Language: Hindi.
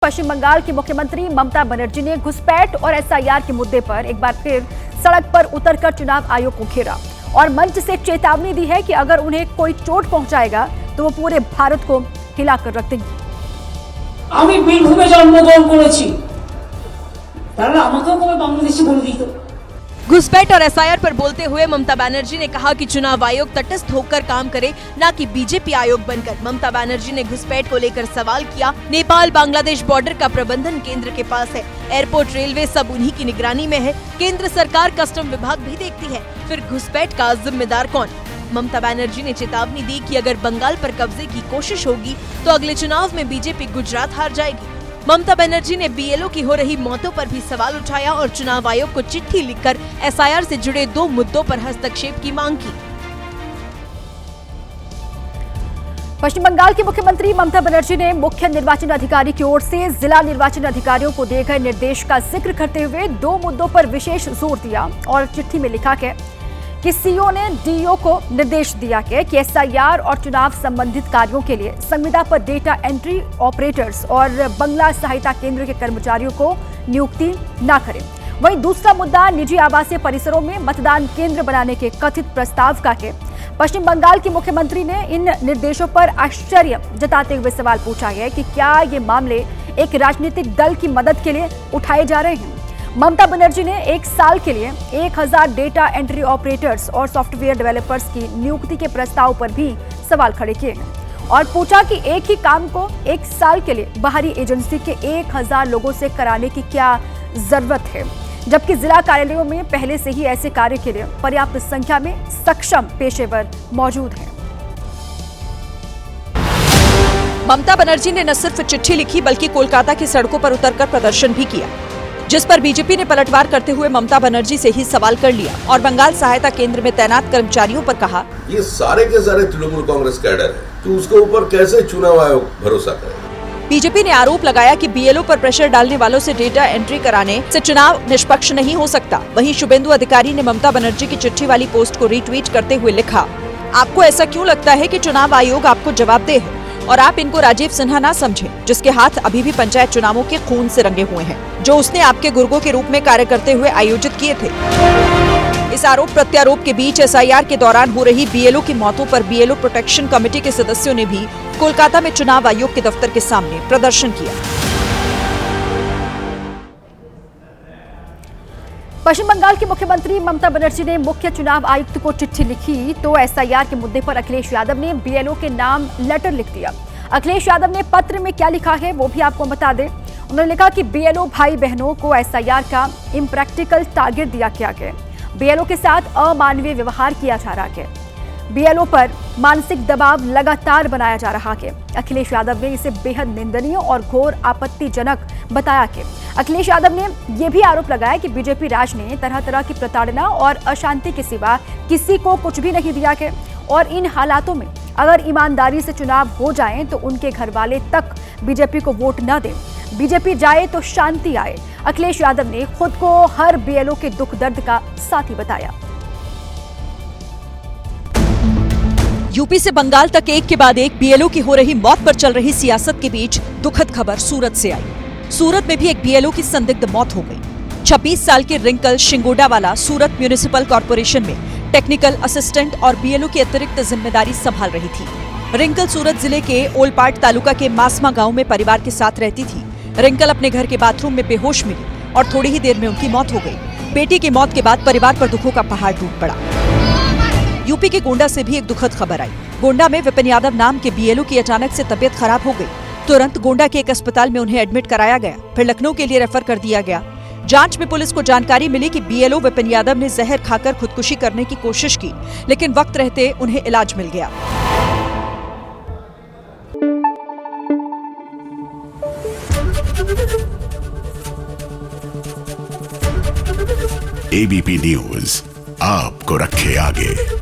पश्चिम बंगाल की मुख्यमंत्री ममता बनर्जी ने घुसपैठ और एसआईआर के मुद्दे पर एक बार फिर सड़क पर उतरकर चुनाव आयोग को घेरा और मंच से चेतावनी दी है कि अगर उन्हें कोई चोट पहुंचाएगा तो वो पूरे भारत को हिलाकर रख देंगे। আমি বীরভূমে জন্মগ্রহণ করেছি তাহলে আমাকেও কবে বাংলাদেশি বলে দিত। घुसपैठ और एसआईआर पर बोलते हुए ममता बनर्जी ने कहा कि चुनाव आयोग तटस्थ होकर काम करे, न कि बीजेपी आयोग बनकर। ममता बनर्जी ने घुसपैठ को लेकर सवाल किया। नेपाल बांग्लादेश बॉर्डर का प्रबंधन केंद्र के पास है, एयरपोर्ट रेलवे सब उन्हीं की निगरानी में है, केंद्र सरकार कस्टम विभाग भी देखती है, फिर घुसपैठ का जिम्मेदार कौन? ममता बनर्जी ने चेतावनी दी कि अगर बंगाल पर कब्जे की कोशिश होगी तो अगले चुनाव में बीजेपी गुजरात हार जाएगी। ममता बनर्जी ने बीएलओ की हो रही मौतों पर भी सवाल उठाया और चुनाव आयोग को चिट्ठी लिखकर एसआईआर से जुड़े 2 मुद्दों पर हस्तक्षेप की मांग की। पश्चिम बंगाल की मुख्यमंत्री ममता बनर्जी ने मुख्य निर्वाचन अधिकारी की ओर से जिला निर्वाचन अधिकारियों को दिए गए निर्देश का जिक्र करते हुए 2 मुद्दों पर विशेष जोर दिया और चिट्ठी में लिखा है कि सीओ ने डीओ को निर्देश दिया कि एसआईआर और चुनाव संबंधित कार्यों के लिए संविदा पर डेटा एंट्री ऑपरेटर्स और बंगला सहायता केंद्र के कर्मचारियों को नियुक्ति न करें। वहीं दूसरा मुद्दा निजी आवासीय परिसरों में मतदान केंद्र बनाने के कथित प्रस्ताव का है। पश्चिम बंगाल की मुख्यमंत्री ने इन निर्देशों पर आश्चर्य जताते हुए सवाल पूछा है कि क्या ये मामले एक राजनीतिक दल की मदद के लिए उठाए जा रहे हैं। ममता बनर्जी ने 1 साल के लिए 1000 डेटा एंट्री ऑपरेटर्स और सॉफ्टवेयर डेवलपर्स की नियुक्ति के प्रस्ताव पर भी सवाल खड़े किए हैं और पूछा कि एक ही काम को 1 साल के लिए बाहरी एजेंसी के 1000 लोगों से कराने की क्या जरूरत है, जबकि जिला कार्यालयों में पहले से ही ऐसे कार्य के लिए पर्याप्त संख्या में सक्षम पेशेवर मौजूद हैं। ममता बनर्जी ने न सिर्फ चिट्ठी लिखी बल्कि कोलकाता की सड़कों पर उतरकर प्रदर्शन भी किया, जिस पर बीजेपी ने पलटवार करते हुए ममता बनर्जी से ही सवाल कर लिया और बंगाल सहायता केंद्र में तैनात कर्मचारियों पर कहा, ये सारे के सारे तृणमूल कांग्रेस कैडर है, तो उसके ऊपर कैसे चुनाव आयोग भरोसा करे। बीजेपी ने आरोप लगाया कि बीएलओ पर प्रेशर डालने वालों से डेटा एंट्री कराने से चुनाव निष्पक्ष नहीं हो सकता। वहीं शुभेंदु अधिकारी ने ममता बनर्जी की चिट्ठी वाली पोस्ट को रीट्वीट करते हुए लिखा, आपको ऐसा क्यों लगता है कि चुनाव आयोग आपको जवाबदेह है और आप इनको राजीव सिन्हा ना समझें, जिसके हाथ अभी भी पंचायत चुनावों के खून से रंगे हुए हैं, जो उसने आपके गुर्गों के रूप में कार्य करते हुए आयोजित किए थे। इस आरोप प्रत्यारोप के बीच एसआईआर के दौरान हो रही बीएलओ की मौतों पर बीएलओ प्रोटेक्शन कमेटी के सदस्यों ने भी कोलकाता में चुनाव आयोग के दफ्तर के सामने प्रदर्शन किया। पश्चिम बंगाल की मुख्यमंत्री ममता बनर्जी ने मुख्य चुनाव आयुक्त को चिट्ठी लिखी तो एसआईआर के मुद्दे पर अखिलेश यादव ने बीएलओ के नाम लेटर लिख दिया। अखिलेश यादव ने पत्र में क्या लिखा है वो भी आपको बता दें। उन्होंने लिखा कि बीएलओ भाई बहनों को एसआईआर का इम्प्रैक्टिकल टारगेट दिया गया है, बीएलओ के साथ अमानवीय व्यवहार किया जा रहा है, बीएलओ पर मानसिक दबाव लगातार बनाया जा रहा है। अखिलेश यादव ने इसे बेहद निंदनीय और घोर आपत्तिजनक बताया कि अखिलेश यादव ने यह भी आरोप लगाया कि बीजेपी राज ने तरह तरह की प्रताड़ना और अशांति के सिवा किसी को कुछ भी नहीं दिया है और इन हालातों में अगर ईमानदारी से चुनाव हो जाएं तो उनके घर वाले तक बीजेपी को वोट न दें, बीजेपी जाए तो शांति आए। अखिलेश यादव ने खुद को हर बीएलओ के दुख दर्द का साथी बताया। यूपी से बंगाल तक एक के बाद एक बीएलओ की हो रही मौत पर चल रही सियासत के बीच दुखद खबर सूरत से आई। सूरत में भी एक बीएलओ की संदिग्ध मौत हो गई। 26 साल के रिंकल शिंगोडावाला सूरत म्यूनिसिपल कॉर्पोरेशन में टेक्निकल असिस्टेंट और बीएलओ की अतिरिक्त जिम्मेदारी संभाल रही थी। रिंकल सूरत जिले के ओलपाट तालुका के मासमा गांव में परिवार के साथ रहती थी। रिंकल अपने घर के बाथरूम में बेहोश मिली और थोड़ी ही देर में उनकी मौत हो गई। बेटी की मौत के बाद परिवार पर दुखों का पहाड़ टूट पड़ा। यूपी के गोंडा से भी एक दुखद खबर आई। गोंडा में विपिन यादव नाम के बीएलओ की अचानक से तबीयत खराब हो गई। तुरंत गोंडा के एक अस्पताल में उन्हें एडमिट कराया गया, फिर लखनऊ के लिए रेफर कर दिया गया। जांच में पुलिस को जानकारी मिली कि बीएलओ विपिन यादव ने जहर खाकर खुदकुशी करने की कोशिश की, लेकिन वक्त रहते उन्हें इलाज मिल गया। एबीपी न्यूज आपको रखे आगे।